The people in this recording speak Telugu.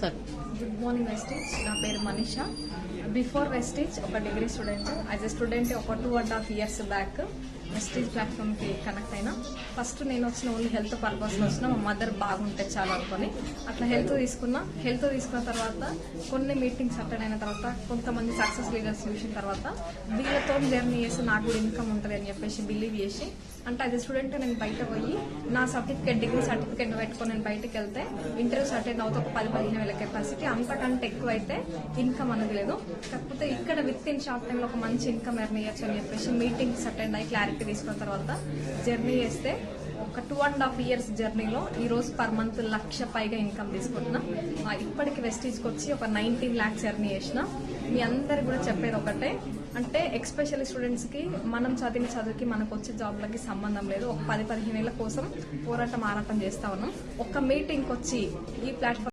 సరే. Good morning Vestige. నా పేరు మనీషా. బిఫోర్ వెస్టేజ్ ఒక degree student. As a student ఒక 2.5 years బ్యాక్ వెస్టేజ్ ప్లాట్ఫామ్కి కనెక్ట్ అయినా. ఫస్ట్ నేను వచ్చిన ఓన్లీ హెల్త్ పర్పస్లో వచ్చిన, మా మదర్ బాగుంటే చాలా అనుకొని అట్లా హెల్త్ తీసుకున్న తర్వాత కొన్ని మీటింగ్స్ అటెండ్ అయిన తర్వాత కొంతమంది సక్సెస్ లీడర్స్ చూసిన తర్వాత వీళ్ళతో జర్నీ చేసి నాకు కూడా ఇన్కమ్ ఉంటుంది అని చెప్పేసి బిలీవ్ చేసి, అంటే అది స్టూడెంట్ నేను బయట పోయి నా సర్టిఫికేట్ డిగ్రీ సర్టిఫికేట్ పెట్టుకొని నేను బయటకు వెళ్తే ఇంటర్వ్యూస్ అటెండ్ అవుతా ఒక 10-15 వేల కెపాసిటీ, అంతకంటే ఎక్కువ అయితే ఇన్కమ్ అనేది లేదు. కాకపోతే ఇక్కడ విత్ ఇన్ షార్ట్ టైంలో ఒక మంచి ఇన్కమ్ ఎర్న్ చేయొచ్చు అని చెప్పేసి మీటింగ్స్ అటెండ్ అయ్యి క్లారిటీ తీసుకున్న తర్వాత జర్నీ చేస్తే ఒక 2.5 years జర్నీలో ఈ రోజు పర్ మంత్ 1,00,000 పైగా ఇన్కమ్ తీసుకుంటున్నా. ఇప్పటికి వెస్టీజ్కి వచ్చి ఒక 19 lakhs ఎర్న్ చేసిన. మీ అందరికి కూడా చెప్పేది ఒకటే, అంటే ఎక్స్పెషల్లీ స్టూడెంట్స్కి మనం చదివిన చదువుకి మనకు వచ్చే జాబ్లకి సంబంధం లేదు. ఒక 10-15 ఏళ్ల కోసం పోరాటం ఆరాటం చేస్తా ఉన్నాం. ఒక మీటింగ్కి వచ్చి ఈ ప్లాట్ఫామ్